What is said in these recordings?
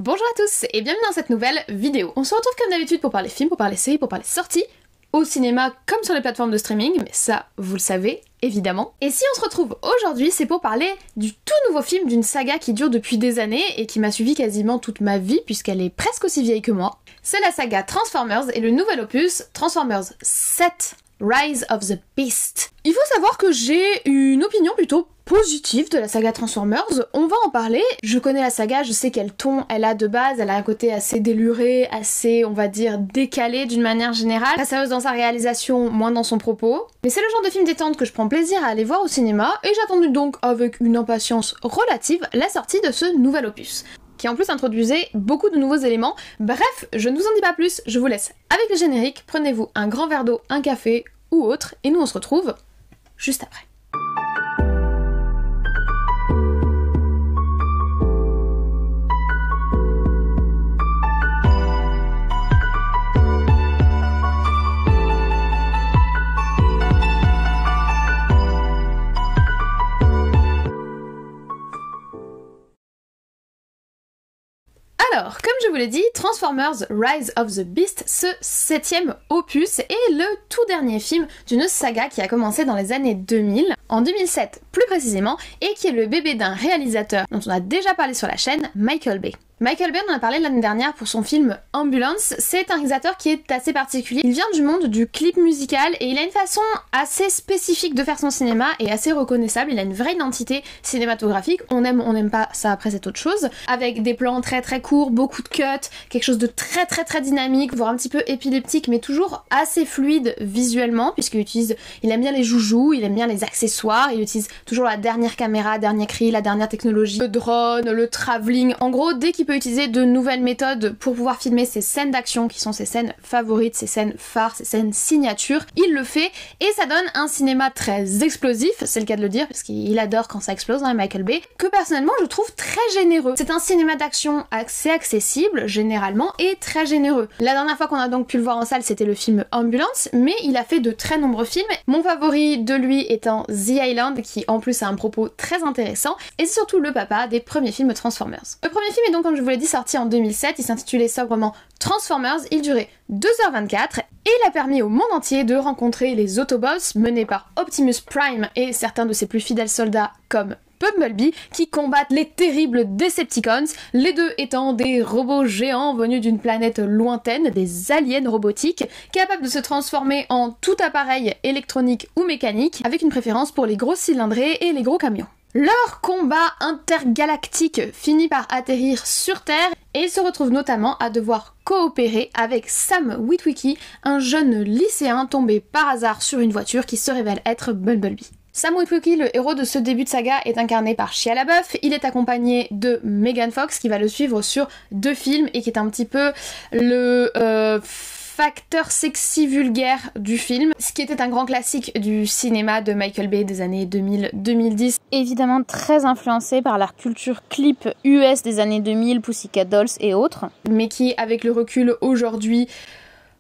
Bonjour à tous et bienvenue dans cette nouvelle vidéo. On se retrouve comme d'habitude pour parler films, pour parler séries, pour parler sorties, au cinéma comme sur les plateformes de streaming, mais ça vous le savez évidemment. Et si on se retrouve aujourd'hui, c'est pour parler du tout nouveau film d'une saga qui dure depuis des années et qui m'a suivi quasiment toute ma vie puisqu'elle est presque aussi vieille que moi. C'est la saga Transformers et le nouvel opus Transformers 7 Rise of the Beast. Il faut savoir que j'ai une opinion plutôt positive de la saga Transformers, on va en parler. Je connais la saga, je sais quel ton elle a de base, elle a un côté assez déluré, assez, on va dire, décalé d'une manière générale, très sérieuse dans sa réalisation, moins dans son propos. Mais c'est le genre de film détente que je prends plaisir à aller voir au cinéma, et j'attendais donc avec une impatience relative la sortie de ce nouvel opus, qui en plus introduisait beaucoup de nouveaux éléments. Bref, je ne vous en dis pas plus, je vous laisse avec le générique, prenez-vous un grand verre d'eau, un café ou autre, et nous on se retrouve juste après. Alors, comme je vous l'ai dit, Transformers Rise of the Beast, ce 7e opus, est le tout dernier film d'une saga qui a commencé dans les années 2000, en 2007 plus précisément, et qui est le bébé d'un réalisateur dont on a déjà parlé sur la chaîne, Michael Bay. Michael Bay, on en a parlé l'année dernière pour son film Ambulance, c'est un réalisateur qui est assez particulier. Il vient du monde du clip musical et il a une façon assez spécifique de faire son cinéma et assez reconnaissable, il a une vraie identité cinématographique, on aime, on n'aime pas, ça après c'est autre chose, avec des plans très très courts, beaucoup de cuts, quelque chose de très dynamique, voire un petit peu épileptique, mais toujours assez fluide visuellement, puisqu'il aime bien les joujoux, il aime bien les accessoires, il utilise toujours la dernière caméra, dernier cri, la dernière technologie, le drone, le travelling, en gros dès qu'il peut utiliser de nouvelles méthodes pour pouvoir filmer ses scènes d'action qui sont ses scènes favorites, ses scènes phares, ses scènes signatures, il le fait et ça donne un cinéma très explosif, c'est le cas de le dire parce qu'il adore quand ça explose, hein, Michael Bay, que personnellement je trouve très généreux. C'est un cinéma d'action assez accessible généralement et très généreux. La dernière fois qu'on a donc pu le voir en salle c'était le film Ambulance, mais il a fait de très nombreux films, mon favori de lui étant The Island qui en plus a un propos très intéressant et c'est surtout le papa des premiers films Transformers. Le premier film est donc comme je vous l'ai dit sorti en 2007, il s'intitulait sobrement Transformers, il durait 2h24 et il a permis au monde entier de rencontrer les Autobots menés par Optimus Prime et certains de ses plus fidèles soldats comme Bumblebee qui combattent les terribles Decepticons, les deux étant des robots géants venus d'une planète lointaine, des aliens robotiques, capables de se transformer en tout appareil électronique ou mécanique, avec une préférence pour les gros cylindrés et les gros camions. Leur combat intergalactique finit par atterrir sur Terre et ils se retrouvent notamment à devoir coopérer avec Sam Witwicky, un jeune lycéen tombé par hasard sur une voiture qui se révèle être Bumblebee. Sam Witwicky, le héros de ce début de saga, est incarné par Shia LaBeouf, il est accompagné de Megan Fox qui va le suivre sur 2 films et qui est un petit peu le facteur sexy vulgaire du film, ce qui était un grand classique du cinéma de Michael Bay des années 2000-2010. Évidemment très influencé par la culture clip US des années 2000, Pussycat Dolls et autres, mais qui avec le recul aujourd'hui,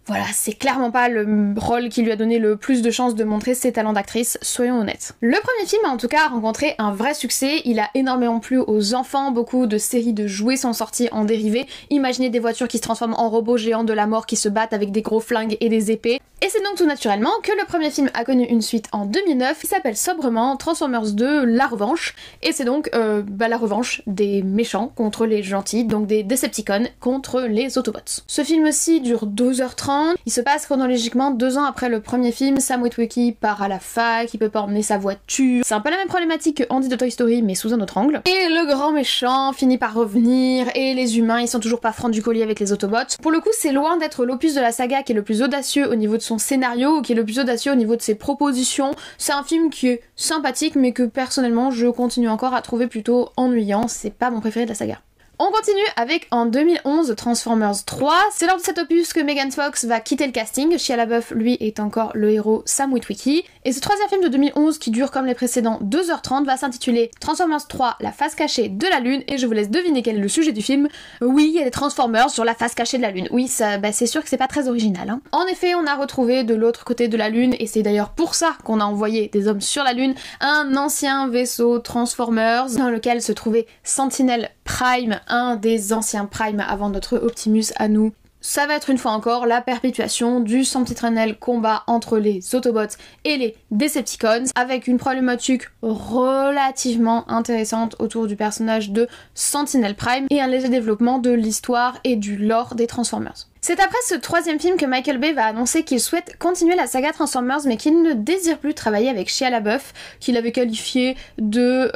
voilà, c'est clairement pas le rôle qui lui a donné le plus de chances de montrer ses talents d'actrice, soyons honnêtes. Le premier film a en tout cas rencontré un vrai succès, il a énormément plu aux enfants, beaucoup de séries de jouets sont sorties en dérivés, imaginez des voitures qui se transforment en robots géants de la mort qui se battent avec des gros flingues et des épées. Et c'est donc tout naturellement que le premier film a connu une suite en 2009 qui s'appelle sobrement Transformers 2 La Revanche, et c'est donc la revanche des méchants contre les gentils, donc des Decepticons contre les Autobots. Ce film-ci dure 2h30, il se passe chronologiquement 2 ans après le premier film, Sam Witwicky part à la fac, il peut pas emmener sa voiture, c'est un peu la même problématique que Andy de Toy Story mais sous un autre angle, et le grand méchant finit par revenir, et les humains ils sont toujours pas francs du collier avec les Autobots. Pour le coup c'est loin d'être l'opus de la saga qui est le plus audacieux au niveau de son scénario, ou qui est le plus audacieux au niveau de ses propositions, c'est un film qui est sympathique mais que personnellement je continue encore à trouver plutôt ennuyant, c'est pas mon préféré de la saga. On continue avec en 2011 Transformers 3, c'est lors de cet opus que Megan Fox va quitter le casting, Shia LaBeouf lui est encore le héros Sam Witwicky, et ce troisième film de 2011 qui dure comme les précédents 2h30 va s'intituler Transformers 3 la face cachée de la lune, et je vous laisse deviner quel est le sujet du film. Oui, il y a des Transformers sur la face cachée de la lune, oui ça, c'est sûr que c'est pas très original hein. En effet on a retrouvé de l'autre côté de la lune, et c'est d'ailleurs pour ça qu'on a envoyé des hommes sur la lune, un ancien vaisseau Transformers dans lequel se trouvait Sentinel Prime, un des anciens Prime avant notre Optimus à nous. Ça va être une fois encore la perpétuation du sempiternel combat entre les Autobots et les Decepticons, avec une problématique relativement intéressante autour du personnage de Sentinel Prime et un léger développement de l'histoire et du lore des Transformers. C'est après ce troisième film que Michael Bay va annoncer qu'il souhaite continuer la saga Transformers mais qu'il ne désire plus travailler avec Shia LaBeouf, qu'il avait qualifié de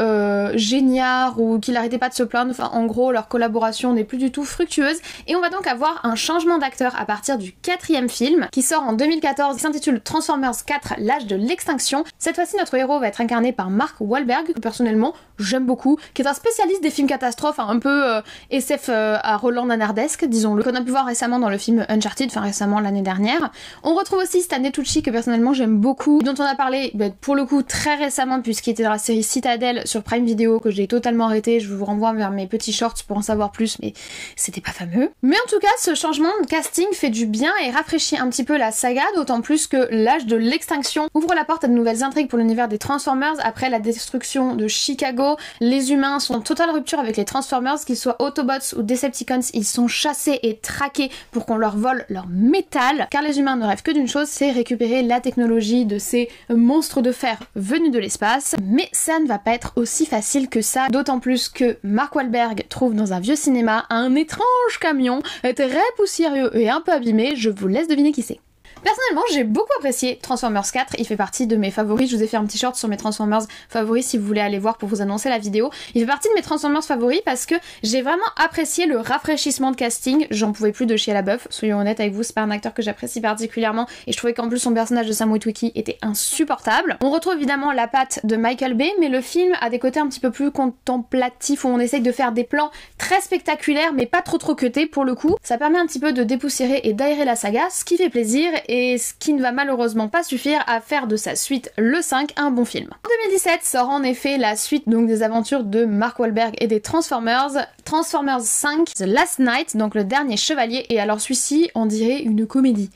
géniard ou qu'il arrêtait pas de se plaindre. Enfin, en gros, leur collaboration n'est plus du tout fructueuse et on va donc avoir un changement d'acteur à partir du quatrième film qui sort en 2014, qui s'intitule Transformers 4, l'âge de l'extinction. Cette fois-ci, notre héros va être incarné par Mark Wahlberg, que personnellement j'aime beaucoup, qui est un spécialiste des films catastrophes, un peu SF à Roland Nanardesque, disons-le, qu'on a pu voir récemment dans le film Uncharted, enfin récemment l'année dernière. On retrouve aussi Stanley Tucci que personnellement j'aime beaucoup, dont on a parlé pour le coup très récemment puisqu'il était dans la série Citadel sur Prime Video que j'ai totalement arrêté. Je vous renvoie vers mes petits shorts pour en savoir plus, mais c'était pas fameux. Mais en tout cas, ce changement de casting fait du bien et rafraîchit un petit peu la saga, d'autant plus que l'âge de l'extinction ouvre la porte à de nouvelles intrigues pour l'univers des Transformers. Après la destruction de Chicago, les humains sont en totale rupture avec les Transformers, qu'ils soient Autobots ou Decepticons, ils sont chassés et traqués pour qu'on leur vole leur métal, car les humains ne rêvent que d'une chose, c'est récupérer la technologie de ces monstres de fer venus de l'espace. Mais ça ne va pas être aussi facile que ça, d'autant plus que Mark Wahlberg trouve dans un vieux cinéma un étrange camion très poussiéreux et un peu abîmé. Je vous laisse deviner qui c'est. Personnellement, j'ai beaucoup apprécié Transformers 4, il fait partie de mes favoris, je vous ai fait un petit short sur mes Transformers favoris si vous voulez aller voir pour vous annoncer la vidéo. Il fait partie de mes Transformers favoris parce que j'ai vraiment apprécié le rafraîchissement de casting, j'en pouvais plus de Shia LaBeouf, soyons honnêtes avec vous, c'est pas un acteur que j'apprécie particulièrement et je trouvais qu'en plus son personnage de Sam Witwicky était insupportable. On retrouve évidemment la patte de Michael Bay, mais le film a des côtés un petit peu plus contemplatifs où on essaye de faire des plans très spectaculaires mais pas trop cutés pour le coup. Ça permet un petit peu de dépoussiérer et d'aérer la saga, ce qui fait plaisir et ce qui ne va malheureusement pas suffire à faire de sa suite, le 5, un bon film. En 2017 sort en effet la suite donc des aventures de Mark Wahlberg et des Transformers, Transformers 5, The Last Knight, donc le dernier chevalier, et alors celui-ci on dirait une comédie.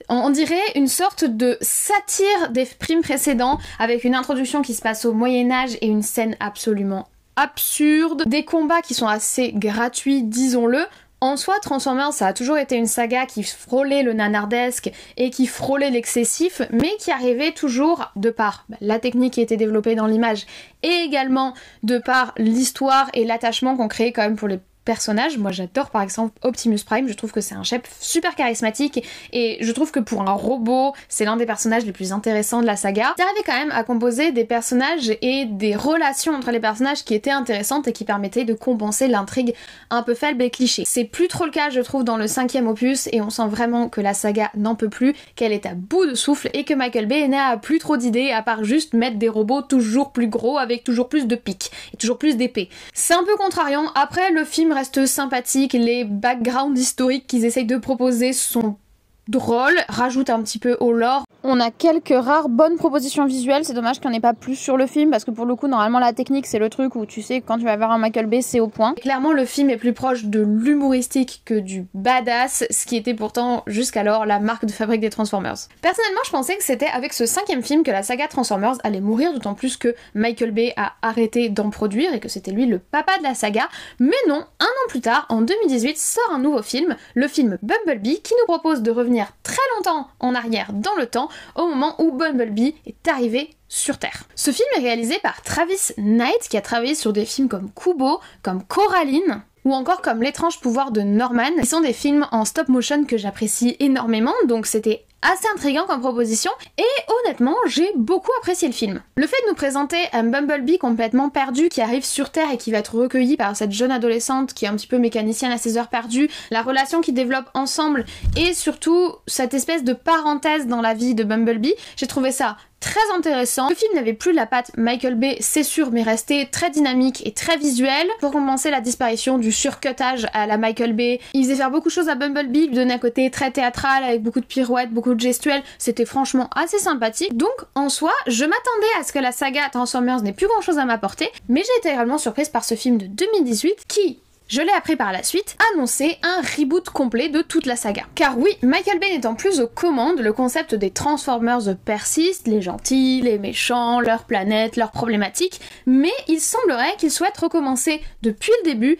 On dirait une sorte de satire des films précédents avec une introduction qui se passe au Moyen-Âge et une scène absolument absurde, des combats qui sont assez gratuits, disons-le. En soi, Transformers, ça a toujours été une saga qui frôlait le nanardesque et qui frôlait l'excessif, mais qui arrivait toujours, de par la technique qui était développée dans l'image, et également de par l'histoire et l'attachement qu'on créait quand même pour les personnages. Moi j'adore par exemple Optimus Prime, je trouve que c'est un chef super charismatique et je trouve que pour un robot c'est l'un des personnages les plus intéressants de la saga. Il arrivait quand même à composer des personnages et des relations entre les personnages qui étaient intéressantes et qui permettaient de compenser l'intrigue un peu faible et cliché. C'est plus trop le cas je trouve dans le 5e opus et on sent vraiment que la saga n'en peut plus, qu'elle est à bout de souffle et que Michael Bay n'a plus trop d'idées à part juste mettre des robots toujours plus gros avec toujours plus de pics et toujours plus d'épées. C'est un peu contrariant. Après le film reste sympathique, les backgrounds historiques qu'ils essayent de proposer sont drôles, rajoutent un petit peu au lore. On a quelques rares bonnes propositions visuelles, c'est dommage qu'il n'y en ait pas plus sur le film parce que pour le coup normalement la technique c'est le truc où tu sais que quand tu vas voir un Michael Bay c'est au point. Et clairement le film est plus proche de l'humoristique que du badass, ce qui était pourtant jusqu'alors la marque de fabrique des Transformers. Personnellement je pensais que c'était avec ce 5e film que la saga Transformers allait mourir, d'autant plus que Michael Bay a arrêté d'en produire et que c'était lui le papa de la saga, mais non, un an plus tard, en 2018, sort un nouveau film, le film Bumblebee, qui nous propose de revenir très longtemps en arrière dans le temps, au moment où Bumblebee est arrivé sur Terre. Ce film est réalisé par Travis Knight, qui a travaillé sur des films comme Kubo, comme Coraline, ou encore comme L'étrange pouvoir de Norman, qui sont des films en stop motion que j'apprécie énormément, donc c'était assez intriguant comme proposition, et honnêtement, j'ai beaucoup apprécié le film. Le fait de nous présenter un Bumblebee complètement perdu qui arrive sur Terre et qui va être recueilli par cette jeune adolescente qui est un petit peu mécanicienne à ses heures perdues, la relation qu'ils développent ensemble, et surtout cette espèce de parenthèse dans la vie de Bumblebee, j'ai trouvé ça très intéressant. Le film n'avait plus la patte Michael Bay, c'est sûr, mais restait très dynamique et très visuel. Pour compenser la disparition du surcutage à la Michael Bay, il faisait faire beaucoup de choses à Bumblebee, lui donnait un côté très théâtral avec beaucoup de pirouettes, beaucoup de gestuels. C'était franchement assez sympathique. Donc en soi, je m'attendais à ce que la saga Transformers n'ait plus grand chose à m'apporter, mais j'ai été réellement surprise par ce film de 2018 qui, je l'ai appris par la suite, annonçait un reboot complet de toute la saga. Car oui, Michael Bay n'étant plus aux commandes, le concept des Transformers persiste, les gentils, les méchants, leur planète, leurs problématiques, mais il semblerait qu'il souhaite recommencer depuis le début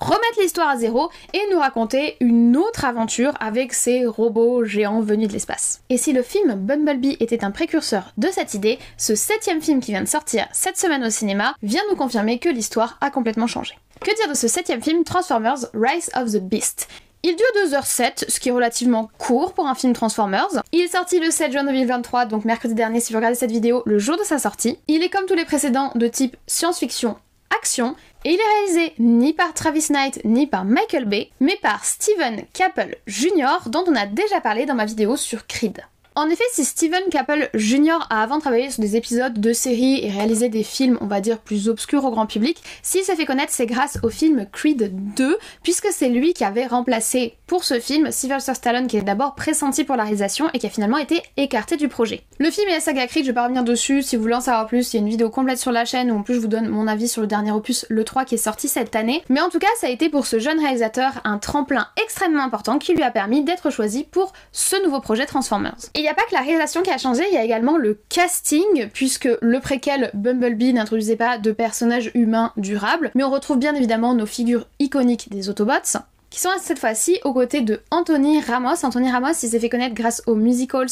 remettre l'histoire à zéro et nous raconter une autre aventure avec ces robots géants venus de l'espace. Et si le film Bumblebee était un précurseur de cette idée, ce 7e film qui vient de sortir cette semaine au cinéma vient nous confirmer que l'histoire a complètement changé. Que dire de ce 7e film Transformers Rise of the Beast? Il dure 2h07, ce qui est relativement court pour un film Transformers. Il est sorti le 7 juin 2023, donc mercredi dernier si vous regardez cette vidéo, le jour de sa sortie. Il est comme tous les précédents de type science-fiction, action, et il est réalisé ni par Travis Knight ni par Michael Bay, mais par Steven Caple Jr. dont on a déjà parlé dans ma vidéo sur Creed. En effet, si Steven Caple Jr. a avant travaillé sur des épisodes de séries et réalisé des films, on va dire, plus obscurs au grand public, s'il s'est fait connaître, c'est grâce au film Creed 2, puisque c'est lui qui avait remplacé pour ce film Sylvester Stallone, qui est d'abord pressenti pour la réalisation et qui a finalement été écarté du projet. Le film et la saga Creed, je vais pas revenir dessus, si vous voulez en savoir plus, il y a une vidéo complète sur la chaîne où en plus je vous donne mon avis sur le dernier opus, le 3, qui est sorti cette année. Mais en tout cas, ça a été pour ce jeune réalisateur un tremplin extrêmement important qui lui a permis d'être choisi pour ce nouveau projet Transformers. Et il n'y a pas que la réalisation qui a changé, il y a également le casting, puisque le préquel Bumblebee n'introduisait pas de personnages humains durables, mais on retrouve bien évidemment nos figures iconiques des Autobots, qui sont cette fois-ci aux côtés de Anthony Ramos. Anthony Ramos, il s'est fait connaître grâce aux musicals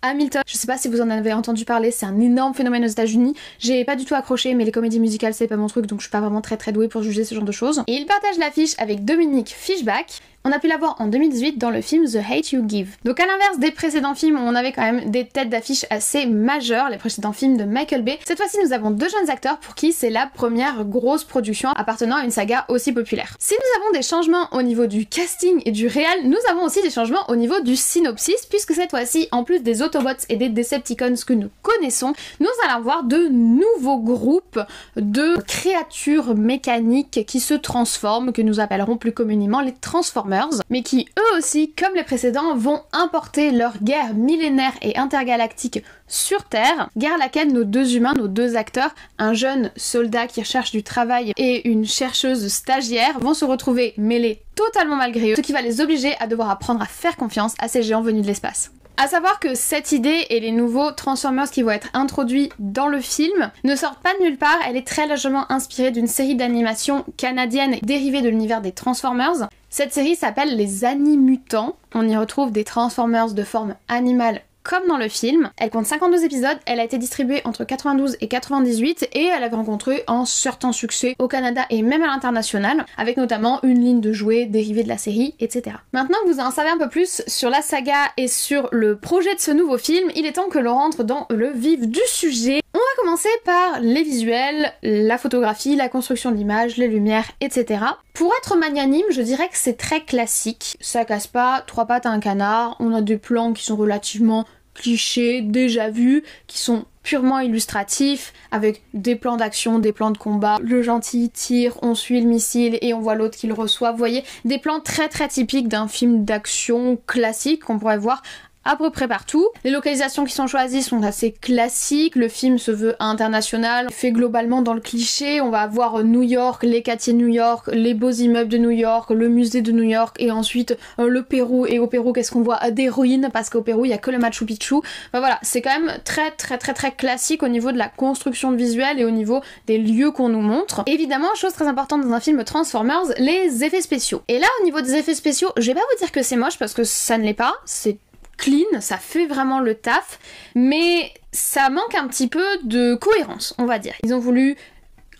Hamilton. Je sais pas si vous en avez entendu parler, c'est un énorme phénomène aux États-Unis. J'ai pas du tout accroché, mais les comédies musicales c'est pas mon truc, donc je suis pas vraiment très douée pour juger ce genre de choses. Et il partage l'affiche avec Dominique Fishback. On a pu la voir en 2018 dans le film The Hate You Give. Donc à l'inverse des précédents films où on avait quand même des têtes d'affiche assez majeures, les précédents films de Michael Bay, cette fois-ci nous avons deux jeunes acteurs pour qui c'est la première grosse production appartenant à une saga aussi populaire. Si nous avons des changements au niveau du casting et du réel, nous avons aussi des changements au niveau du synopsis, puisque cette fois-ci, en plus des Autobots et des Decepticons que nous connaissons, nous allons avoir de nouveaux groupes de créatures mécaniques qui se transforment, que nous appellerons plus communément les Transformers, mais qui eux aussi, comme les précédents, vont importer leur guerre millénaire et intergalactique sur Terre, guerre à laquelle nos deux humains, nos deux acteurs, un jeune soldat qui recherche du travail et une chercheuse stagiaire, vont se retrouver mêlés totalement malgré eux, ce qui va les obliger à devoir apprendre à faire confiance à ces géants venus de l'espace. A savoir que cette idée et les nouveaux Transformers qui vont être introduits dans le film ne sortent pas de nulle part, elle est très largement inspirée d'une série d'animation canadienne dérivée de l'univers des Transformers. Cette série s'appelle Les Animutants, on y retrouve des Transformers de forme animale comme dans le film. Elle compte 52 épisodes, elle a été distribuée entre 92 et 98 et elle avait rencontré un certain succès au Canada et même à l'international, avec notamment une ligne de jouets dérivée de la série, etc. Maintenant que vous en savez un peu plus sur la saga et sur le projet de ce nouveau film, il est temps que l'on rentre dans le vif du sujet. On va commencer par les visuels, la photographie, la construction de l'image, les lumières, etc. Pour être magnanime, je dirais que c'est très classique. Ça casse pas trois pattes à un canard, on a des plans qui sont relativement clichés, déjà vus, qui sont purement illustratifs, avec des plans d'action, des plans de combat. Le gentil tire, on suit le missile et on voit l'autre qui le reçoit. Vous voyez, des plans très typiques d'un film d'action classique qu'on pourrait voir à peu près partout. Les localisations qui sont choisies sont assez classiques, le film se veut international, fait globalement dans le cliché, on va avoir New York, les quartiers de New York, les beaux immeubles de New York, le musée de New York et ensuite le Pérou, et au Pérou qu'est-ce qu'on voit? Des ruines, parce qu'au Pérou il y a que le Machu Picchu. Enfin voilà, c'est quand même très classique au niveau de la construction visuelle et au niveau des lieux qu'on nous montre. Évidemment, chose très importante dans un film Transformers, les effets spéciaux. Et là au niveau des effets spéciaux, je vais pas vous dire que c'est moche parce que ça ne l'est pas, c'est clean, ça fait vraiment le taf, mais ça manque un petit peu de cohérence, on va dire. Ils ont voulu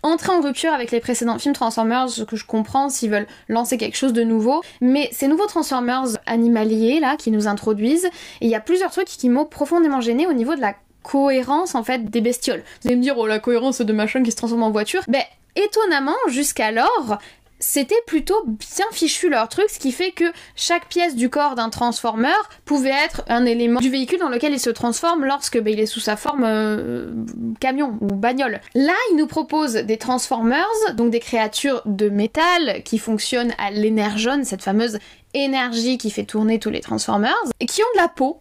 entrer en rupture avec les précédents films Transformers, ce que je comprends s'ils veulent lancer quelque chose de nouveau, mais ces nouveaux Transformers animaliers là qui nous introduisent, et il y a plusieurs trucs qui m'ont profondément gêné au niveau de la cohérence en fait des bestioles. Vous allez me dire, oh la cohérence de machin qui se transforme en voiture, ben étonnamment jusqu'alors c'était plutôt bien fichu leur truc, ce qui fait que chaque pièce du corps d'un Transformer pouvait être un élément du véhicule dans lequel il se transforme lorsque il est sous sa forme camion ou bagnole. Là, ils nous proposent des Transformers, donc des créatures de métal qui fonctionnent à l'énergone, cette fameuse énergie qui fait tourner tous les Transformers, et qui ont de la peau,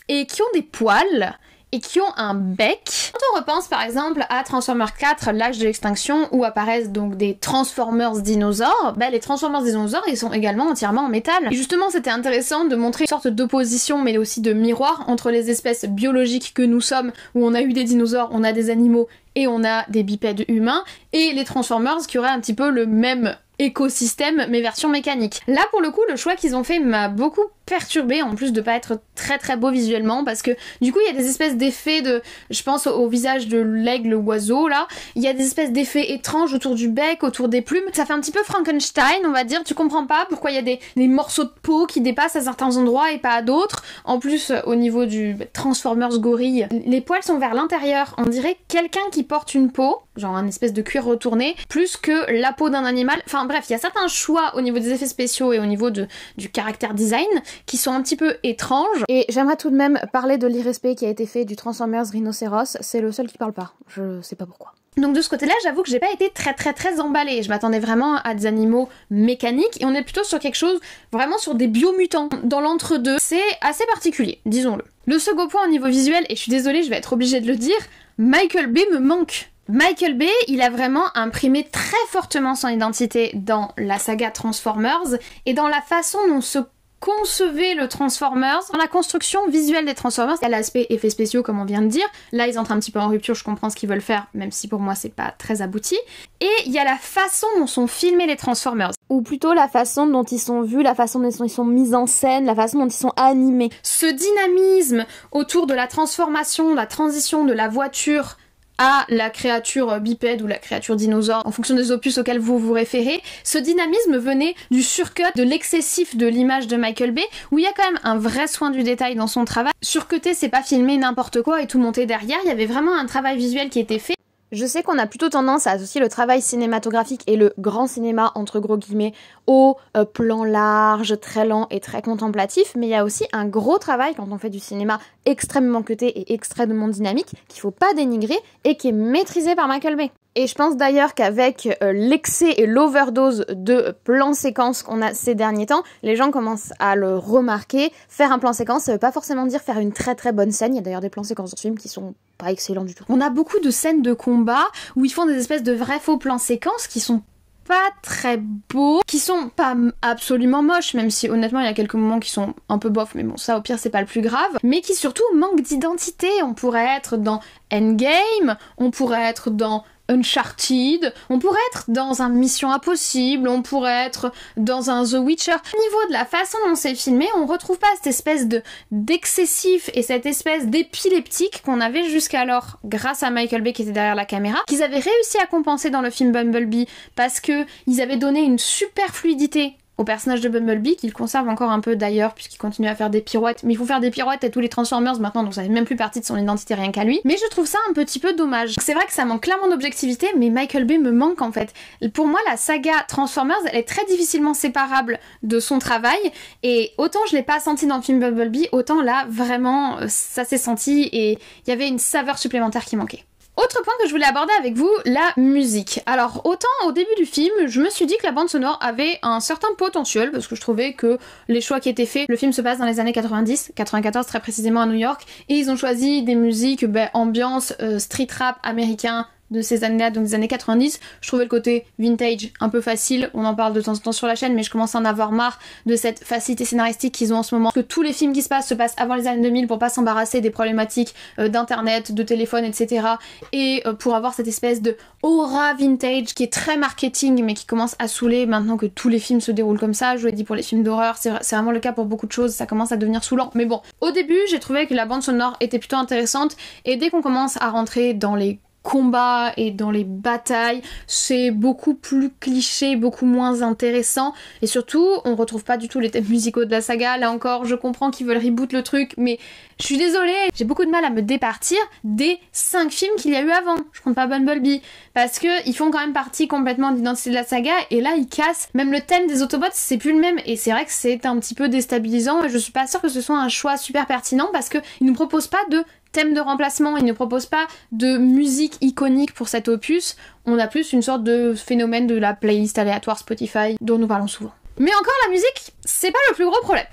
et qui ont des poils, et qui ont un bec. Quand on repense par exemple à Transformers 4, l'âge de l'extinction, où apparaissent donc des Transformers dinosaures, les Transformers dinosaures ils sont également entièrement en métal. Et justement c'était intéressant de montrer une sorte d'opposition mais aussi de miroir entre les espèces biologiques que nous sommes, où on a eu des dinosaures, on a des animaux et on a des bipèdes humains, et les Transformers qui auraient un petit peu le même écosystème mais version mécanique. Là pour le coup le choix qu'ils ont fait m'a beaucoup perturbé, en plus de pas être très très beau visuellement, parce que du coup il y a des espèces d'effets de, je pense au visage de l'aigle oiseau là, il y a des espèces d'effets étranges autour du bec, autour des plumes, ça fait un petit peu Frankenstein on va dire, tu comprends pas pourquoi il y a des morceaux de peau qui dépassent à certains endroits et pas à d'autres. En plus au niveau du Transformers gorille, les poils sont vers l'intérieur, on dirait quelqu'un qui porte une peau, genre un espèce de cuir retourné, plus que la peau d'un animal. Enfin bref, il y a certains choix au niveau des effets spéciaux et au niveau du caractère design qui sont un petit peu étranges. Et j'aimerais tout de même parler de l'irrespect qui a été fait du Transformers Rhinocéros, c'est le seul qui parle pas, je sais pas pourquoi. Donc de ce côté-là, j'avoue que j'ai pas été très emballée. Je m'attendais vraiment à des animaux mécaniques et on est plutôt sur quelque chose vraiment sur des biomutants. Dans l'entre-deux, c'est assez particulier, disons-le. Le second point au niveau visuel, et je suis désolée, je vais être obligée de le dire, Michael Bay me manque. Michael Bay, il a vraiment imprimé très fortement son identité dans la saga Transformers et dans la façon dont se concevait le Transformers, dans la construction visuelle des Transformers. Il y a l'aspect effets spéciaux comme on vient de dire, là ils entrent un petit peu en rupture, je comprends ce qu'ils veulent faire, même si pour moi c'est pas très abouti. Et il y a la façon dont sont filmés les Transformers, ou plutôt la façon dont ils sont vus, la façon dont ils sont mis en scène, la façon dont ils sont animés. Ce dynamisme autour de la transformation, la transition de la voiture à la créature bipède ou la créature dinosaure, en fonction des opus auxquels vous vous référez, ce dynamisme venait du surcut, de l'excessif de l'image de Michael Bay, où il y a quand même un vrai soin du détail dans son travail. Surcuté, c'est pas filmer n'importe quoi et tout monter derrière, il y avait vraiment un travail visuel qui était fait. Je sais qu'on a plutôt tendance à associer le travail cinématographique et le grand cinéma, entre gros guillemets, au plan large, très lent et très contemplatif, mais il y a aussi un gros travail quand on fait du cinéma extrêmement cuté et extrêmement dynamique, qu'il faut pas dénigrer et qui est maîtrisé par Michael Bay. Et je pense d'ailleurs qu'avec l'excès et l'overdose de plans séquences qu'on a ces derniers temps, les gens commencent à le remarquer. Faire un plan séquence, ça veut pas forcément dire faire une très bonne scène. Il y a d'ailleurs des plans séquences dans ce film qui sont pas excellents du tout. On a beaucoup de scènes de combat où ils font des espèces de vrais faux plans séquences qui sont pas très beaux, qui sont pas absolument moches, même si honnêtement il y a quelques moments qui sont un peu bof, mais bon ça au pire c'est pas le plus grave, mais qui surtout manquent d'identité. On pourrait être dans Endgame, on pourrait être dans Uncharted, on pourrait être dans un Mission Impossible, on pourrait être dans un The Witcher. Au niveau de la façon dont c'est filmé, on retrouve pas cette espèce d'excessif et cette espèce d'épileptique qu'on avait jusqu'alors grâce à Michael Bay qui était derrière la caméra, qu'ils avaient réussi à compenser dans le film Bumblebee parce que ils avaient donné une super fluidité au personnage de Bumblebee, qu'il conserve encore un peu d'ailleurs, puisqu'il continue à faire des pirouettes. Mais il faut faire des pirouettes à tous les Transformers maintenant, donc ça fait même plus partie de son identité rien qu'à lui. Mais je trouve ça un petit peu dommage. C'est vrai que ça manque clairement d'objectivité, mais Michael Bay me manque en fait. Pour moi, la saga Transformers, elle est très difficilement séparable de son travail, et autant je l'ai pas senti dans le film Bumblebee, autant là, vraiment, ça s'est senti, et il y avait une saveur supplémentaire qui manquait. Autre point que je voulais aborder avec vous, la musique. Alors autant au début du film, je me suis dit que la bande sonore avait un certain potentiel, parce que je trouvais que les choix qui étaient faits, le film se passe dans les années 90, 94 très précisément à New York, et ils ont choisi des musiques ambiance street rap américain, de ces années-là, donc des années 90. Je trouvais le côté vintage un peu facile, on en parle de temps en temps sur la chaîne, mais je commence à en avoir marre de cette facilité scénaristique qu'ils ont en ce moment, que tous les films qui se passent avant les années 2000 pour pas s'embarrasser des problématiques d'internet, de téléphone, etc. Et pour avoir cette espèce de aura vintage qui est très marketing, mais qui commence à saouler maintenant que tous les films se déroulent comme ça. Je vous l'ai dit pour les films d'horreur, c'est vraiment le cas pour beaucoup de choses, ça commence à devenir saoulant. Mais bon, au début, j'ai trouvé que la bande sonore était plutôt intéressante, et dès qu'on commence à rentrer dans les combats et dans les batailles, c'est beaucoup plus cliché, beaucoup moins intéressant, et surtout on retrouve pas du tout les thèmes musicaux de la saga. Là encore, je comprends qu'ils veulent reboot le truc, mais je suis désolée, j'ai beaucoup de mal à me départir des 5 films qu'il y a eu avant, je compte pas Bumblebee, parce que ils font quand même partie complètement de l'identité de la saga, et là ils cassent, même le thème des Autobots c'est plus le même, et c'est vrai que c'est un petit peu déstabilisant, et je suis pas sûre que ce soit un choix super pertinent, parce qu'ils nous proposent pas de thème de remplacement, il ne propose pas de musique iconique pour cet opus, on a plus une sorte de phénomène de la playlist aléatoire Spotify dont nous parlons souvent. Mais encore la musique, c'est pas le plus gros problème.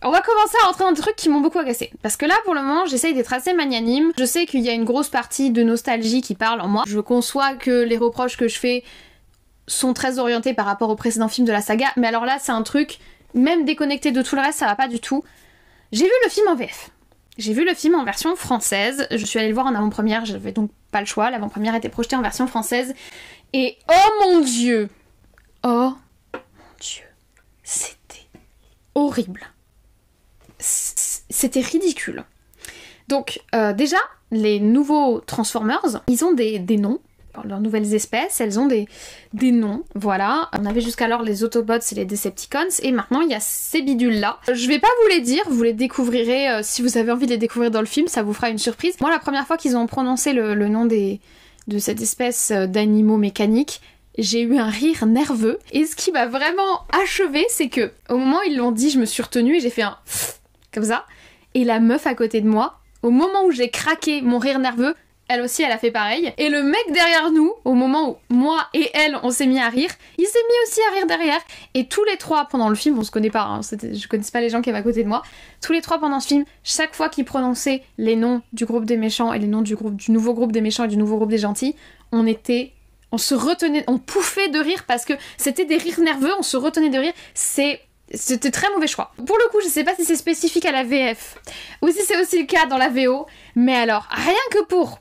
On va commencer à rentrer dans des trucs qui m'ont beaucoup agacé. Parce que là, pour le moment, j'essaye d'être assez magnanime. Je sais qu'il y a une grosse partie de nostalgie qui parle en moi. Je conçois que les reproches que je fais sont très orientés par rapport aux précédents films de la saga, mais alors là, c'est un truc, même déconnecté de tout le reste, ça va pas du tout. J'ai vu le film en VF. J'ai vu le film en version française, je suis allée le voir en avant-première, j'avais donc pas le choix, l'avant-première était projetée en version française, et oh mon dieu! Oh c'était horrible. C'était ridicule. Donc déjà, les nouveaux Transformers, ils ont des noms. Leurs nouvelles espèces, elles ont des noms, voilà. On avait jusqu'alors les Autobots et les Decepticons, et maintenant il y a ces bidules-là. Je vais pas vous les dire, vous les découvrirez si vous avez envie de les découvrir dans le film, ça vous fera une surprise. Moi, la première fois qu'ils ont prononcé le nom de cette espèce d'animaux mécaniques, j'ai eu un rire nerveux, et ce qui m'a vraiment achevé, c'est que au moment où ils l'ont dit, je me suis retenue et j'ai fait un comme ça, et la meuf à côté de moi, au moment où j'ai craqué mon rire nerveux, elle aussi, elle a fait pareil. Et le mec derrière nous, au moment où moi et elle, on s'est mis à rire, il s'est mis aussi à rire derrière. Et tous les trois, pendant le film, on se connaît pas, hein, je connais pas les gens qui avaient à côté de moi, tous les trois pendant ce film, chaque fois qu'ils prononçaient les noms du groupe des méchants et les noms du nouveau groupe des méchants et du nouveau groupe des gentils, on se retenait, on pouffait de rire parce que c'était des rires nerveux, on se retenait de rire. C'était très mauvais choix. Pour le coup, je sais pas si c'est spécifique à la VF ou si c'est aussi le cas dans la VO, mais alors, rien que pour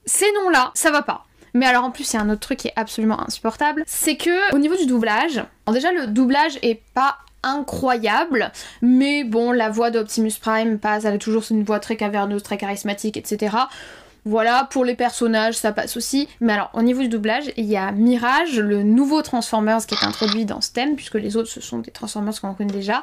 ces noms-là, ça va pas. Mais alors en plus, il y a un autre truc qui est absolument insupportable, c'est que au niveau du doublage, alors déjà le doublage est pas incroyable, mais bon, la voix d'Optimus Prime passe, elle a toujours une voix très caverneuse, très charismatique, etc. Voilà, pour les personnages, ça passe aussi. Mais alors, au niveau du doublage, il y a Mirage, le nouveau Transformers qui est introduit dans ce thème, puisque les autres, ce sont des Transformers qu'on connaît déjà,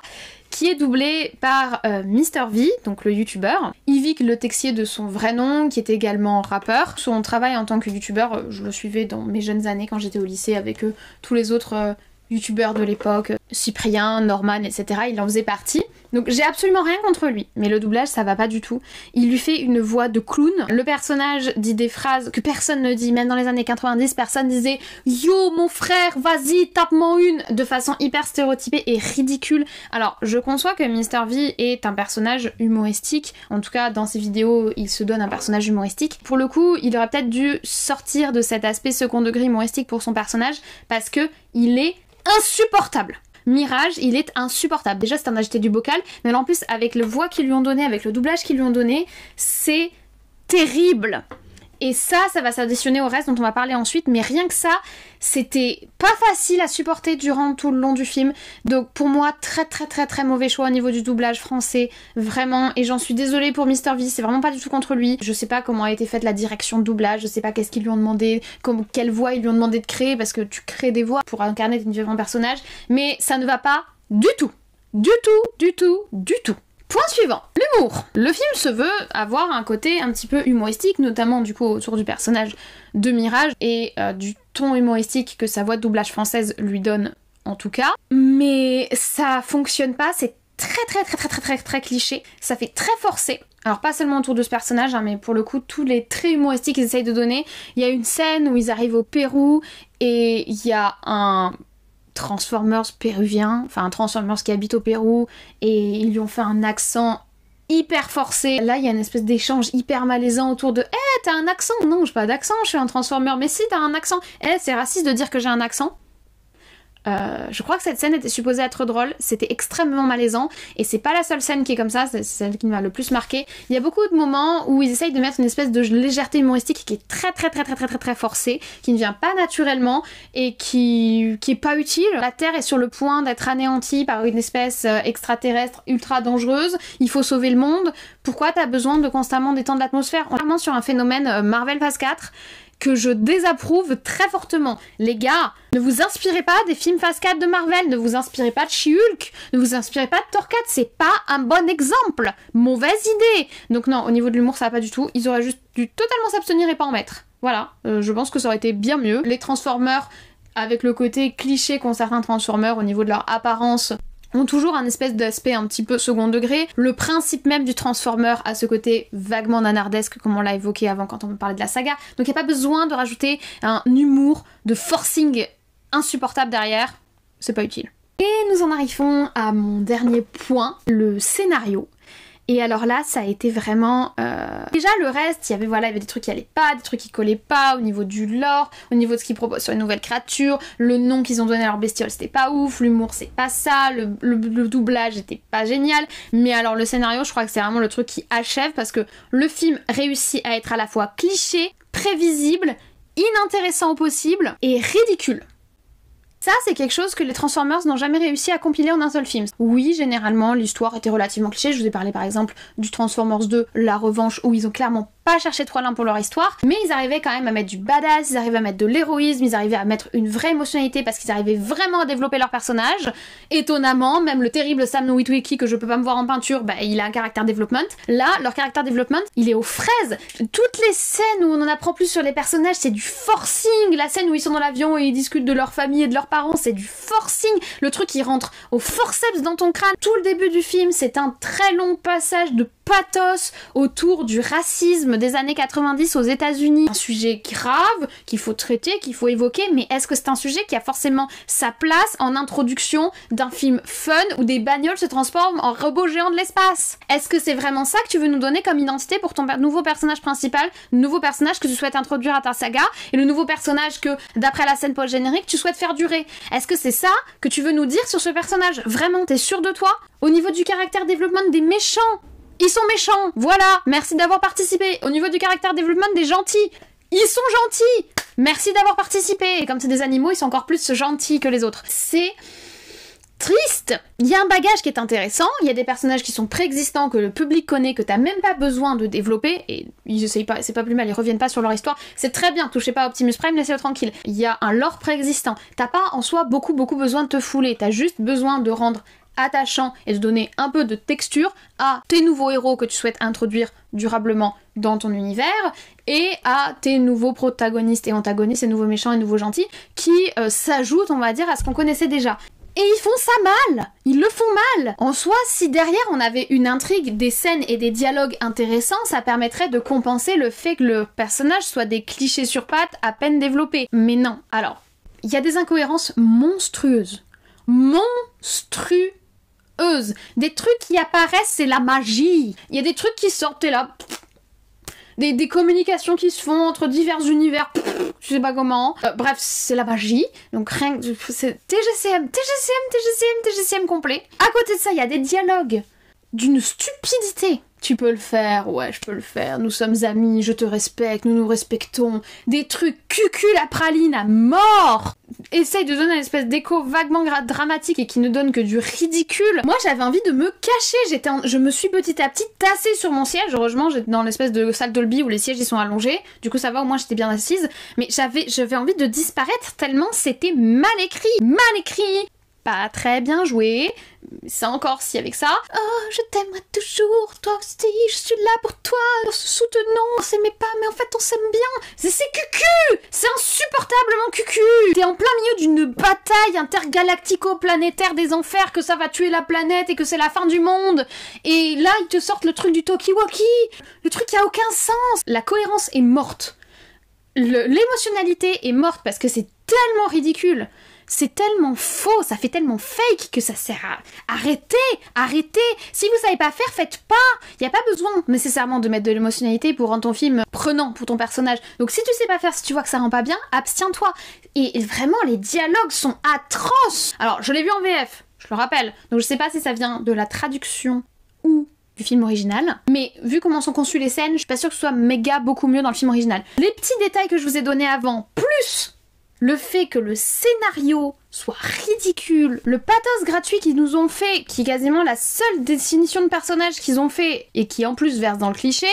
qui est doublé par Mr. V, donc le youtubeur. Yvick Le Texier de son vrai nom, qui est également rappeur. Son travail en tant que youtubeur, je le suivais dans mes jeunes années quand j'étais au lycée avec tous les autres youtubeurs de l'époque, Cyprien, Norman, etc. Il en faisait partie. Donc j'ai absolument rien contre lui, mais le doublage ça va pas du tout. Il lui fait une voix de clown. Le personnage dit des phrases que personne ne dit, même dans les années 90, personne disait « Yo mon frère, vas-y, tape-moi une !» de façon hyper stéréotypée et ridicule. Alors je conçois que Mr. V est un personnage humoristique, en tout cas dans ses vidéos il se donne un personnage humoristique. Pour le coup, il aurait peut-être dû sortir de cet aspect second degré humoristique pour son personnage, parce que il est insupportable. Mirage, il est insupportable. Déjà, c'est un agité du bocal, mais en plus, avec le voix qu'ils lui ont donné, avec le doublage qu'ils lui ont donné, c'est terrible. Et ça va s'additionner au reste dont on va parler ensuite, mais rien que ça, c'était pas facile à supporter durant tout le long du film. Donc pour moi, très très très très mauvais choix au niveau du doublage français, vraiment, et j'en suis désolée pour Mr. V, c'est vraiment pas du tout contre lui. Je sais pas comment a été faite la direction de doublage, je sais pas qu'est-ce qu'ils lui ont demandé, quelle voix ils lui ont demandé de créer, parce que tu crées des voix pour incarner différents personnages, mais ça ne va pas du tout. Du tout, du tout, du tout. Point suivant, l'humour. Le film se veut avoir un côté un petit peu humoristique, notamment du coup autour du personnage de Mirage et du ton humoristique que sa voix de doublage française lui donne en tout cas. Mais ça fonctionne pas, c'est très très très très très très très cliché, ça fait très forcé. Alors pas seulement autour de ce personnage, hein, mais pour le coup tous les traits humoristiques qu'ils essayent de donner. Il y a une scène où ils arrivent au Pérou et il y a un Transformers péruvien, enfin un Transformers qui habite au Pérou, et ils lui ont fait un accent hyper forcé. Là, il y a une espèce d'échange hyper malaisant autour de « t'as un accent ?» « Non, j'ai pas d'accent, je suis un Transformer. » « Mais si, t'as un accent. » « c'est raciste de dire que j'ai un accent. » Je crois que cette scène était supposée être drôle, c'était extrêmement malaisant, et c'est pas la seule scène qui est comme ça, c'est celle qui m'a le plus marqué. Il y a beaucoup de moments où ils essayent de mettre une espèce de légèreté humoristique qui est très très très très très très très forcée, qui ne vient pas naturellement et qui est pas utile. La Terre est sur le point d'être anéantie par une espèce extraterrestre ultra dangereuse, il faut sauver le monde. Pourquoi t'as besoin de constamment détendre l'atmosphère? On est vraiment sur un phénomène Marvel Phase 4 que je désapprouve très fortement. Les gars, ne vous inspirez pas des films Phase 4 de Marvel, ne vous inspirez pas de She-Hulk, ne vous inspirez pas de Thor 4, c'est pas un bon exemple. Mauvaise idée. Donc non, au niveau de l'humour, ça va pas du tout. Ils auraient juste dû totalement s'abstenir et pas en mettre. Voilà, je pense que ça aurait été bien mieux. Les Transformers, avec le côté cliché qu'ont certains Transformers au niveau de leur apparence, ont toujours un espèce d'aspect un petit peu second degré. Le principe même du Transformer a ce côté vaguement nanardesque, comme on l'a évoqué avant quand on parlait de la saga. Donc il n'y a pas besoin de rajouter un humour de forcing insupportable derrière. C'est pas utile. Et nous en arrivons à mon dernier point, le scénario. Et alors là, ça a été vraiment... Déjà, le reste, il y avait des trucs qui allaient pas, des trucs qui collaient pas au niveau du lore, au niveau de ce qu'ils proposent sur les nouvelles créatures, le nom qu'ils ont donné à leur bestiole, c'était pas ouf, l'humour, c'est pas ça, le doublage était pas génial, mais alors le scénario, je crois que c'est vraiment le truc qui achève, parce que le film réussit à être à la fois cliché, prévisible, inintéressant au possible, et ridicule. Ça, c'est quelque chose que les Transformers n'ont jamais réussi à compiler en un seul film. Oui, généralement, l'histoire était relativement cliché. Je vous ai parlé par exemple du Transformers 2, La Revanche, où ils ont clairement pas cherché trop loin pour leur histoire, mais ils arrivaient quand même à mettre du badass, ils arrivaient à mettre de l'héroïsme, ils arrivaient à mettre une vraie émotionnalité parce qu'ils arrivaient vraiment à développer leur personnage. Étonnamment, même le terrible Sam Witwicky que je peux pas me voir en peinture, bah il a un caractère development. Là, leur caractère development, il est aux fraises. Toutes les scènes où on en apprend plus sur les personnages, c'est du forcing. La scène où ils sont dans l'avion et ils discutent de leur famille et de leurs parents, c'est du forcing. Le truc qui rentre au forceps dans ton crâne. Tout le début du film, c'est un très long passage de pathos autour du racisme des années 90 aux États-Unis. Un sujet grave qu'il faut traiter, qu'il faut évoquer, mais est-ce que c'est un sujet qui a forcément sa place en introduction d'un film fun où des bagnoles se transforment en robots géants de l'espace? Est-ce que c'est vraiment ça que tu veux nous donner comme identité pour ton nouveau personnage principal, le nouveau personnage que tu souhaites introduire à ta saga, et le nouveau personnage que, d'après la scène post-générique, tu souhaites faire durer? Est-ce que c'est ça que tu veux nous dire sur ce personnage? Vraiment, t'es sûr de toi? Au niveau du caractère développement des méchants, ils sont méchants, voilà, merci d'avoir participé. Au niveau du caractère développement des gentils, ils sont gentils, merci d'avoir participé. Et comme c'est des animaux, ils sont encore plus gentils que les autres. C'est triste. Il y a un bagage qui est intéressant, il y a des personnages qui sont préexistants, que le public connaît, que t'as même pas besoin de développer, et ils essayent pas, c'est pas plus mal, ils reviennent pas sur leur histoire, c'est très bien, touchez pas à Optimus Prime, laissez-le tranquille. Il y a un lore préexistant, t'as pas en soi beaucoup besoin de te fouler, t'as juste besoin de rendre attachant et de donner un peu de texture à tes nouveaux héros que tu souhaites introduire durablement dans ton univers et à tes nouveaux protagonistes et antagonistes, et nouveaux méchants et nouveaux gentils qui s'ajoutent, on va dire, à ce qu'on connaissait déjà. Et ils font ça mal! Ils le font mal! En soi, si derrière on avait une intrigue, des scènes et des dialogues intéressants, ça permettrait de compenser le fait que le personnage soit des clichés sur pattes à peine développés. Mais non. Alors, il y a des incohérences monstrueuses. Monstrueuses! Des trucs qui apparaissent, c'est la magie. Il y a des trucs qui sortent, t'es là. Des communications qui se font entre divers univers, je sais pas comment. Bref, c'est la magie. Donc rien que... c'est TGCM complet. À côté de ça, il y a des dialogues d'une stupidité. Tu peux le faire, ouais, je peux le faire. Nous sommes amis, je te respecte, nous nous respectons. Des trucs cucul à praline à mort. Essaye de donner une espèce d'écho vaguement dramatique et qui ne donne que du ridicule. Moi, j'avais envie de me cacher. Je me suis petit à petit tassée sur mon siège. Heureusement, j'étais dans l'espèce de salle Dolby où les sièges ils sont allongés. Du coup, ça va, au moins j'étais bien assise. Mais j'avais envie de disparaître tellement c'était mal écrit. Mal écrit. Pas très bien joué, ça encore si avec ça. Oh, je t'aimerai toujours, toi aussi, je suis là pour toi, nous se soutenons, on s'aimait pas, mais en fait on s'aime bien. C'est cucu, c'est insupportablement cucu. T'es en plein milieu d'une bataille intergalactico-planétaire des enfers, que ça va tuer la planète et que c'est la fin du monde. Et là, ils te sortent le truc du talkie-walkie, le truc qui a aucun sens. La cohérence est morte. L'émotionnalité est morte parce que c'est tellement ridicule. C'est tellement faux, ça fait tellement fake que ça sert à... Arrêtez. Si vous savez pas faire, faites pas. Y a pas besoin nécessairement de mettre de l'émotionnalité pour rendre ton film prenant pour ton personnage. Donc si tu sais pas faire, si tu vois que ça rend pas bien, abstiens-toi. Et vraiment, les dialogues sont atroces. Alors, je l'ai vu en VF, je le rappelle. Donc je sais pas si ça vient de la traduction ou du film original, mais vu comment sont conçues les scènes, je suis pas sûre que ce soit méga beaucoup mieux dans le film original. Les petits détails que je vous ai donnés avant, plus le fait que le scénario soit ridicule, le pathos gratuit qu'ils nous ont fait, qui est quasiment la seule définition de personnage qu'ils ont fait, et qui en plus verse dans le cliché,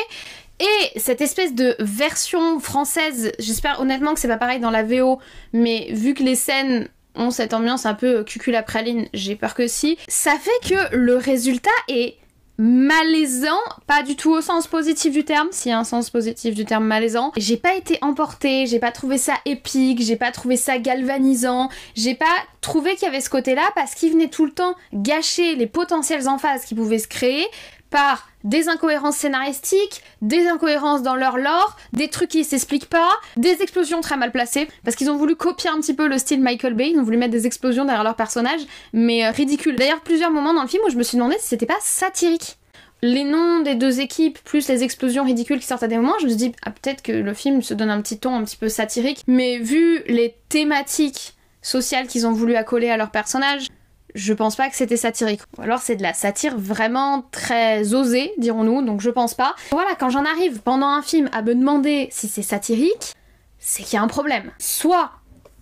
et cette espèce de version française, j'espère honnêtement que c'est pas pareil dans la VO, mais vu que les scènes ont cette ambiance un peu cucul à praline, j'ai peur que si, ça fait que le résultat est malaisant, pas du tout au sens positif du terme, s'il y a un sens positif du terme malaisant. J'ai pas été emportée, j'ai pas trouvé ça épique, j'ai pas trouvé ça galvanisant, j'ai pas trouvé qu'il y avait ce côté-là parce qu'il venait tout le temps gâcher les potentielles emphases qui pouvaient se créer par des incohérences scénaristiques, des incohérences dans leur lore, des trucs qui s'expliquent pas, des explosions très mal placées, parce qu'ils ont voulu copier un petit peu le style Michael Bay, ils ont voulu mettre des explosions derrière leur personnage, mais ridicule. D'ailleurs, plusieurs moments dans le film où je me suis demandé si c'était pas satirique. Les noms des deux équipes, plus les explosions ridicules qui sortent à des moments, je me suis dit, ah, peut-être que le film se donne un petit ton un petit peu satirique, mais vu les thématiques sociales qu'ils ont voulu accoler à leur personnage, je pense pas que c'était satirique. Ou alors c'est de la satire vraiment très osée, dirons-nous, donc je pense pas. Voilà, quand j'en arrive pendant un film à me demander si c'est satirique, c'est qu'il y a un problème. Soit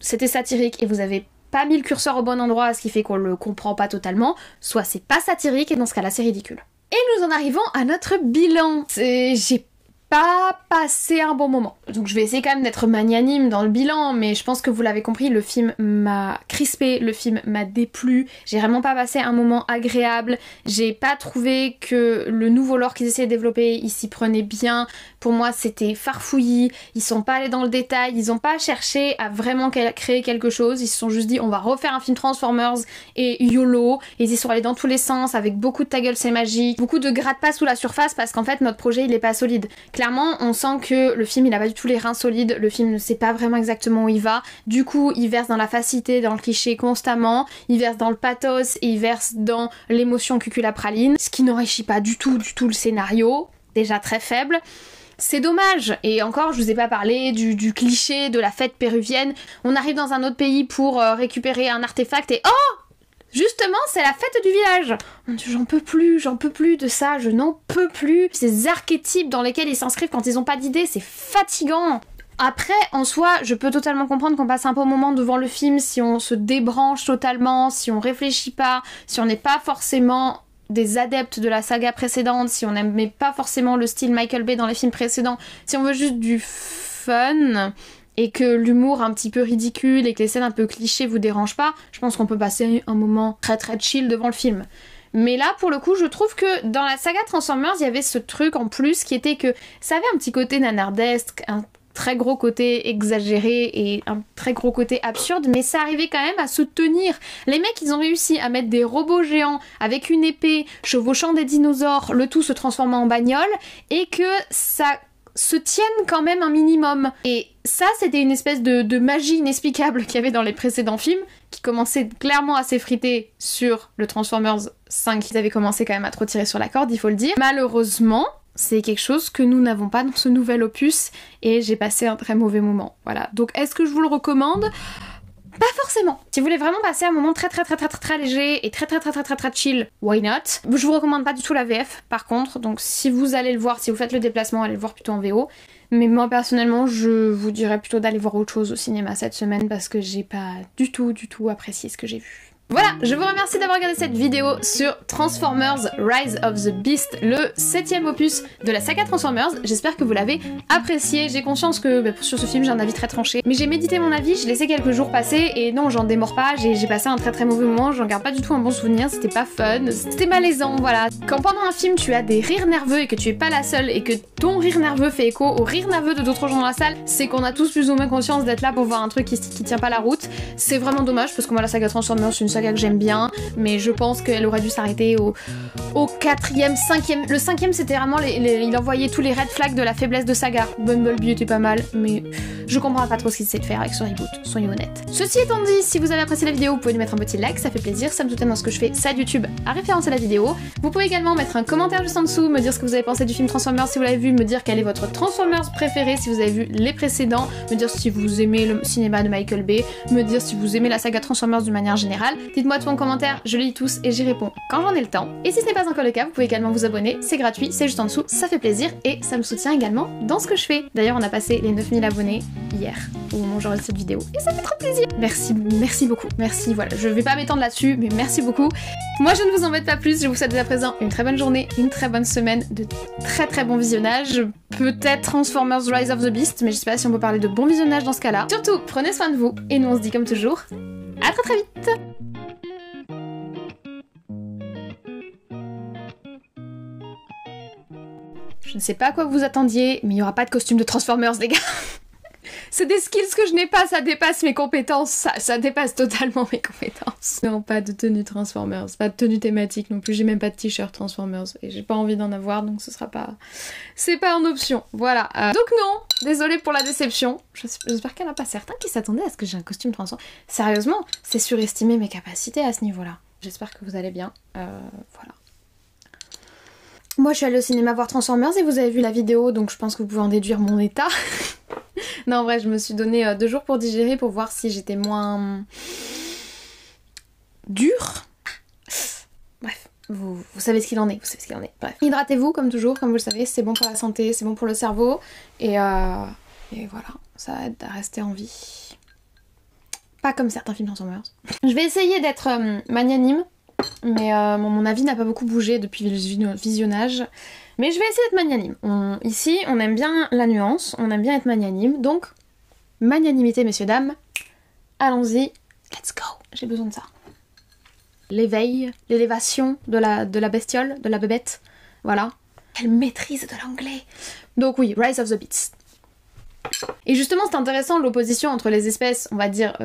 c'était satirique et vous avez pas mis le curseur au bon endroit, ce qui fait qu'on le comprend pas totalement, soit c'est pas satirique et dans ce cas-là c'est ridicule. Et nous en arrivons à notre bilan. J'ai pas passé un bon moment. Donc je vais essayer quand même d'être magnanime dans le bilan, mais je pense que vous l'avez compris, le film m'a crispé, le film m'a déplu, j'ai vraiment pas passé un moment agréable, j'ai pas trouvé que le nouveau lore qu'ils essayaient de développer, ils s'y prenaient bien. Pour moi c'était farfouillis, ils sont pas allés dans le détail, ils ont pas cherché à vraiment créer quelque chose, ils se sont juste dit on va refaire un film Transformers et YOLO, et ils y sont allés dans tous les sens avec beaucoup de ta gueule c'est magique, beaucoup de gratte-pas sous la surface parce qu'en fait notre projet il est pas solide. Clairement, on sent que le film il a pas du tout les reins solides, le film ne sait pas vraiment exactement où il va, du coup il verse dans la facilité, dans le cliché constamment, il verse dans le pathos et il verse dans l'émotion cuculapraline, ce qui n'enrichit pas du tout le scénario, déjà très faible. C'est dommage, et encore je vous ai pas parlé du cliché de la fête péruvienne, on arrive dans un autre pays pour récupérer un artefact et oh, justement, c'est la fête du village. Mon Dieu, j'en peux plus de ça, je n'en peux plus. Ces archétypes dans lesquels ils s'inscrivent quand ils ont pas d'idée, c'est fatigant. Après, en soi, je peux totalement comprendre qu'on passe un peu au moment devant le film si on se débranche totalement, si on réfléchit pas, si on n'est pas forcément des adeptes de la saga précédente, si on n'aimait pas forcément le style Michael Bay dans les films précédents, si on veut juste du fun et que l'humour un petit peu ridicule et que les scènes un peu clichés vous dérangent pas, je pense qu'on peut passer un moment très très chill devant le film. Mais là, pour le coup, je trouve que dans la saga Transformers, il y avait ce truc en plus qui était que ça avait un petit côté nanardesque, un très gros côté exagéré et un très gros côté absurde, mais ça arrivait quand même à se tenir. Les mecs, ils ont réussi à mettre des robots géants avec une épée, chevauchant des dinosaures, le tout se transformant en bagnole, et que ça se tiennent quand même un minimum. Et ça, c'était une espèce de magie inexplicable qu'il y avait dans les précédents films, qui commençaient clairement à s'effriter sur le Transformers 5. Ils avaient commencé quand même à trop tirer sur la corde, il faut le dire. Malheureusement, c'est quelque chose que nous n'avons pas dans ce nouvel opus, et j'ai passé un très mauvais moment. Voilà. Donc est-ce que je vous le recommande ? Pas forcément. Si vous voulez vraiment passer un moment très léger et très chill, why not? Je vous recommande pas du tout la VF par contre, donc si vous allez le voir, si vous faites le déplacement, allez le voir plutôt en VO. Mais moi personnellement, je vous dirais plutôt d'aller voir autre chose au cinéma cette semaine parce que j'ai pas du tout apprécié ce que j'ai vu. Voilà, je vous remercie d'avoir regardé cette vidéo sur Transformers Rise of the Beast, le 7ème opus de la saga Transformers. J'espère que vous l'avez apprécié. J'ai conscience que sur ce film j'ai un avis très tranché, mais j'ai médité mon avis, j'ai laissé quelques jours passer et non, j'en démords pas, j'ai passé un très mauvais moment, j'en garde pas du tout un bon souvenir, c'était pas fun, c'était malaisant, voilà. Quand pendant un film tu as des rires nerveux et que tu es pas la seule et que ton rire nerveux fait écho au rire nerveux de d'autres gens dans la salle, c'est qu'on a tous plus ou moins conscience d'être là pour voir un truc qui tient pas la route. C'est vraiment dommage parce que moi la saga Transformers c'est une saga que j'aime bien, mais je pense qu'elle aurait dû s'arrêter au 4ème, 5ème. Le 5ème c'était vraiment il envoyait tous les red flags de la faiblesse de saga. Bumblebee était pas mal, mais je comprends pas trop ce qu'il essaie de faire avec ce reboot, soyons honnêtes. Ceci étant dit, si vous avez apprécié la vidéo, vous pouvez lui mettre un petit like, ça fait plaisir, ça me soutient dans ce que je fais, ça aide YouTube à référencer la vidéo. Vous pouvez également mettre un commentaire juste en dessous, me dire ce que vous avez pensé du film Transformers si vous l'avez vu, me dire quel est votre Transformers préféré si vous avez vu les précédents, me dire si vous aimez le cinéma de Michael Bay, me dire si vous aimez la saga Transformers d'une manière générale. Dites-moi tout en commentaire, je les lis tous et j'y réponds quand j'en ai le temps. Et si ce n'est pas encore le cas, vous pouvez également vous abonner, c'est gratuit, c'est juste en dessous, ça fait plaisir et ça me soutient également dans ce que je fais. D'ailleurs, on a passé les 9000 abonnés hier au moment où j'enregistre cette vidéo et ça fait trop plaisir. Merci beaucoup, merci, voilà, je vais pas m'étendre là-dessus, mais merci beaucoup. Moi, je ne vous embête pas plus, je vous souhaite dès à présent une très bonne journée, une très bonne semaine, de très bon visionnage. Peut-être Transformers Rise of the Beast, mais je sais pas si on peut parler de bon visionnage dans ce cas-là. Surtout, prenez soin de vous et nous on se dit comme toujours, à très vite. Je ne sais pas à quoi vous attendiez, mais il n'y aura pas de costume de Transformers, les gars. C'est des skills que je n'ai pas, ça dépasse mes compétences, ça dépasse totalement mes compétences. Non, pas de tenue Transformers, pas de tenue thématique non plus, j'ai même pas de t-shirt Transformers et j'ai pas envie d'en avoir, donc ce sera pas... C'est pas en option, voilà. Donc non, désolée pour la déception, j'espère qu'il n'y en a pas certains qui s'attendaient à ce que j'ai un costume Transformers. Sérieusement, c'est surestimer mes capacités à ce niveau-là. J'espère que vous allez bien, voilà. Moi je suis allée au cinéma voir Transformers et vous avez vu la vidéo, donc je pense que vous pouvez en déduire mon état. Non, en vrai, je me suis donné 2 jours pour digérer, pour voir si j'étais moins... dure. Bref, vous savez ce qu'il en est, Bref, hydratez-vous comme toujours, comme vous le savez, c'est bon pour la santé, c'est bon pour le cerveau, et voilà, ça aide à rester en vie. Pas comme certains films Transformers. Je vais essayer d'être magnanime, mais mon avis n'a pas beaucoup bougé depuis le visionnage. Mais je vais essayer d'être magnanime. Ici, on aime bien la nuance, on aime bien être magnanime, donc magnanimité, messieurs, dames. Allons-y, let's go. J'ai besoin de ça. L'éveil, l'élévation de la bestiole, de la bébête, voilà. Quelle maîtrise de l'anglais. Donc oui, Rise of the Beasts. Et justement, c'est intéressant l'opposition entre les espèces, on va dire.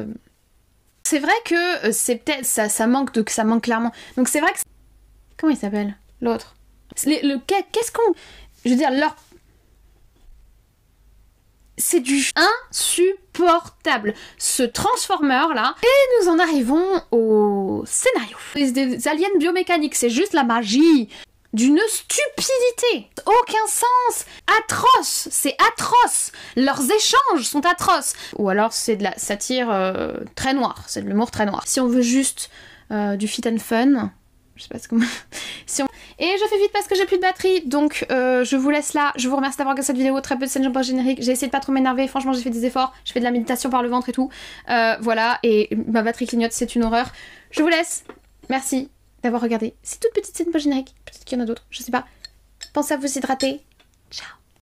C'est vrai que c'est peut-être ça manque clairement. Donc c'est vrai que comment il s'appelle l'autre? Qu'est-ce qu'on, je veux dire leur, c'est du insupportable ce Transformer là. Et nous en arrivons au scénario. Des aliens biomécaniques, c'est juste la magie. D'une stupidité, aucun sens, atroce, c'est atroce, leurs échanges sont atroces. Ou alors c'est de la satire très noire, c'est de l'humour très noir. Si on veut juste du fit and fun, je sais pas ce que... Et je fais vite parce que j'ai plus de batterie, donc je vous laisse là. Je vous remercie d'avoir regardé cette vidéo, très peu de scènes pas génériques. J'ai essayé de pas trop m'énerver, franchement j'ai fait des efforts, je fais de la méditation par le ventre et tout. Voilà, et ma batterie clignote, c'est une horreur. Je vous laisse, merci d'avoir regardé ces toutes petites scènes pas génériques. Peut-être qu'il y en a d'autres, je sais pas. Pensez à vous hydrater. Ciao.